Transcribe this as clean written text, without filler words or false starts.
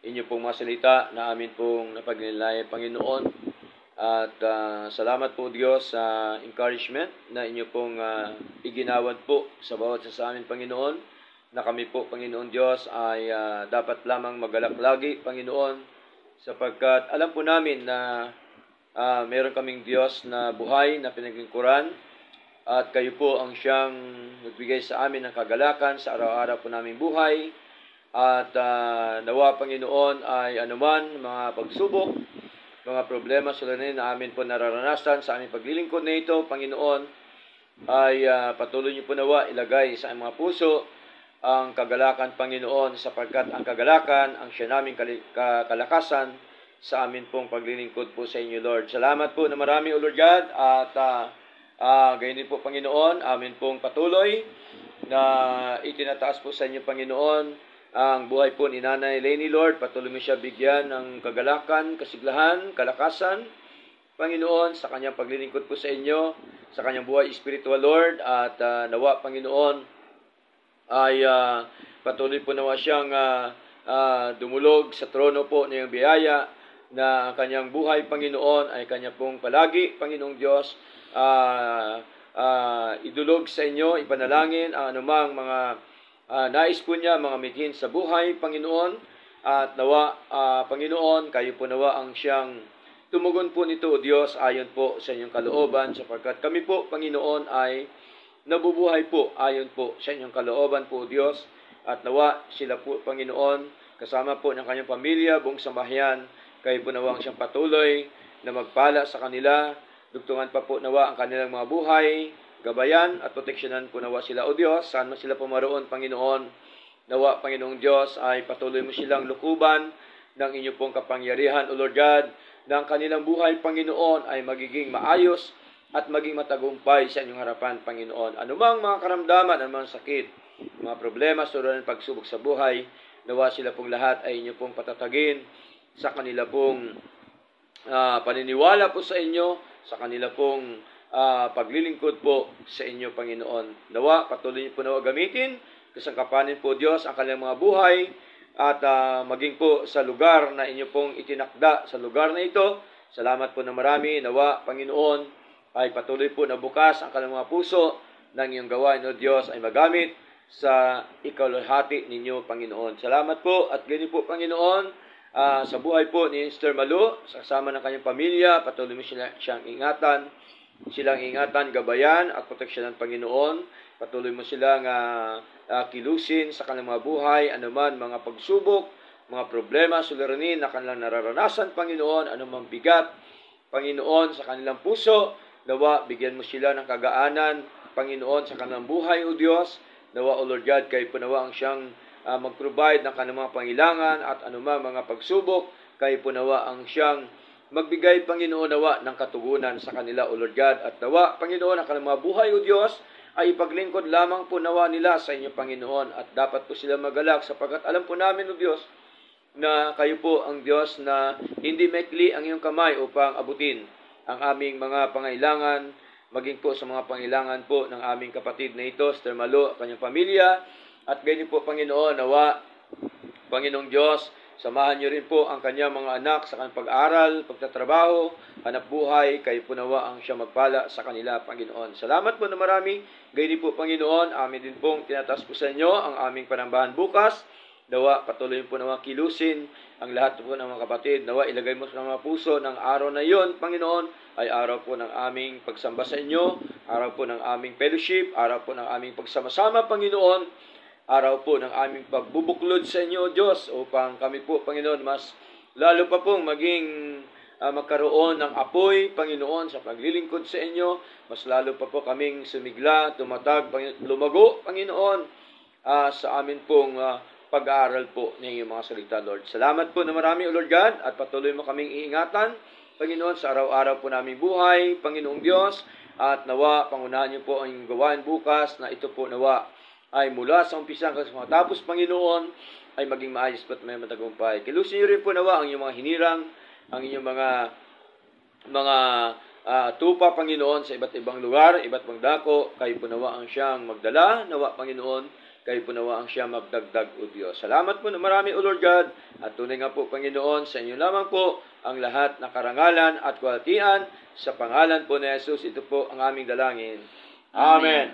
inyo pong mga salita na amin pong napagnilayan, Panginoon. At salamat po, Diyos, sa encouragement na inyo pong iginawad po sa bawat sa amin, Panginoon, na kami po, Panginoon Diyos, ay dapat lamang magalak lagi, Panginoon, sapagkat alam po namin na meron kaming Diyos na buhay na pinaglingkuran at kayo po ang siyang nagbigay sa amin ng kagalakan sa araw-araw po naming buhay. At nawa, Panginoon, ay anuman mga pagsubok, mga problema suliranin na amin po nararanasan sa aming paglilingkod na ito, Panginoon, ay patuloy niyo po nawa ilagay sa aming mga puso ang kagalakan, Panginoon, sapagkat ang kagalakan ang siya naming kalakasan sa amin pong paglilingkod po sa inyo, Lord. Salamat po na marami, O Lord God, at gayon din po, Panginoon, amin pong patuloy na itinataas po sa inyo, Panginoon, ang buhay po ni Nanay Lenny, Lord. Patuloy mo siya bigyan ng kagalakan, kasiglahan, kalakasan, Panginoon, sa kanyang paglilingkod po sa inyo, sa kanyang buhay spiritual, Lord. At nawa, Panginoon, ay patuloy po nawa siyang dumulog sa trono po ng biyaya, na ang kanyang buhay, Panginoon, ay kanya pong palagi, Panginoong Diyos, idulog sa inyo, ipanalangin ang anumang mga nais po niya, mga mithin sa buhay, Panginoon. At nawa, Panginoon, kayo po nawa ang siyang tumugon po nito, Diyos, ayon po sa inyong kalooban, sapagkat kami po, Panginoon, ay nabubuhay po ayon po sa inyong kalooban po, Diyos. At nawa, sila po, Panginoon, kasama po ng kanyang pamilya, buong sambahayan, kayo po nawa ang siyang patuloy na magpala sa kanila, dugtungan pa po nawa ang kanilang mga buhay, gabayan at proteksyonan po nawa sila, O Diyos, saan man sila pumaroon, Panginoon. Nawa, Panginoong Diyos, ay patuloy mo silang lukuban ng inyo pong kapangyarihan, O Lord God, na ang kanilang buhay, Panginoon, ay magiging maayos at maging matagumpay sa inyong harapan, Panginoon. Anumang mga karamdaman, anumang sakit, mga problema, suluran, pagsubok sa buhay, nawa sila pong lahat ay inyo pong patatagin sa kanila pong paniniwala po sa inyo, sa kanila pong paglilingkod po sa inyo, Panginoon. Nawa, patuloy niyo po nawa gamitin, kasangkapanin po, Diyos, ang kanilang mga buhay, at maging po sa lugar na inyo pong itinakda sa lugar na ito. Salamat po na marami. Nawa, Panginoon, ay patuloy po na bukas ang kanilang mga puso ng iyong gawain, O Diyos, ay magamit sa ikalahati ninyo, Panginoon. Salamat po, at ganyan po, Panginoon, sa buhay po ni Sister Malu, sa kasama ng kanyang pamilya, patuloy mo siyang ingatan, gabayan at proteksyonan, Panginoon. Patuloy mo silang kilusin sa kanilang mga buhay, anuman mga pagsubok, mga problema, suliranin na kanilang nararanasan, Panginoon, anumang bigat, Panginoon, sa kanilang puso. Nawa, bigyan mo sila ng kagaanan, Panginoon, sa kanilang buhay, O Diyos. Nawa, O Lord God, kayo po nawa ang siyang mag-provide ng kanilang mga pangailangan at anumang mga pagsubok. Kayo po nawa ang siyang magbigay, Panginoon, nawa ng katugunan sa kanila, O Lord God. At nawa, Panginoon, ang kanilang mga buhay, O Diyos, ay ipaglingkod lamang po nawa nila sa inyo, Panginoon. At dapat po sila magalak, sapagkat alam po namin, O Diyos, na kayo po ang Diyos na hindi maikli ang iyong kamay upang abutin ang aming mga pangailangan, maging po sa mga pangailangan po ng aming kapatid na ito, Sister Malu, kanyang pamilya. At ganyan po, Panginoon, nawa, Panginoong Diyos, samahan niyo rin po ang kanyang mga anak sa kanyang pag-aaral, pagtatrabaho, hanap buhay. Kayo po nawa ang siya magpala sa kanila, Panginoon. Salamat po na marami. Gayon din po, Panginoon, amin din pong tinataas po sa inyo ang aming panambahan bukas. Nawa, patuloy po nawa kilusin ang lahat po ng mga kapatid. Nawa, ilagay mo sa mga puso ng araw na iyon, Panginoon, ay araw po ng aming pagsamba sa inyo, araw po ng aming fellowship, araw po ng aming pagsama-sama, Panginoon, araw po ng aming pagbubuklod sa inyo, Diyos, upang kami po, Panginoon, mas lalo pa pong maging magkaroon ng apoy, Panginoon, sa paglilingkod sa inyo. Mas lalo pa po kaming sumigla, tumatag, lumago, Panginoon, sa amin pong pag-aaral po ng iyong mga salita, Lord. Salamat po na marami, O Lord God, at patuloy mo kaming iingatan, Panginoon, sa araw-araw po naming buhay, Panginoong Diyos, at nawa, pangunahan niyo po ang gawain bukas, na ito po nawa ay mula sa umpisa hanggang sa matapos, Panginoon, ay maging maayos at may matagumpay. Kilusin niyo rin po nawa ang iyong mga hinirang, ang inyong mga tupa, Panginoon, sa iba't ibang lugar, iba't ibang dako. Kayo po nawa ang siyang magdala, nawa, Panginoon, kayo po nawa ang siya magdagdag o Diyos. Salamat po na marami o Lord God, at tunay nga po Panginoon, sa inyo lamang po ang lahat na karangalan at kwalitian, sa pangalan po ni Jesus, ito po ang aming dalangin. Amen.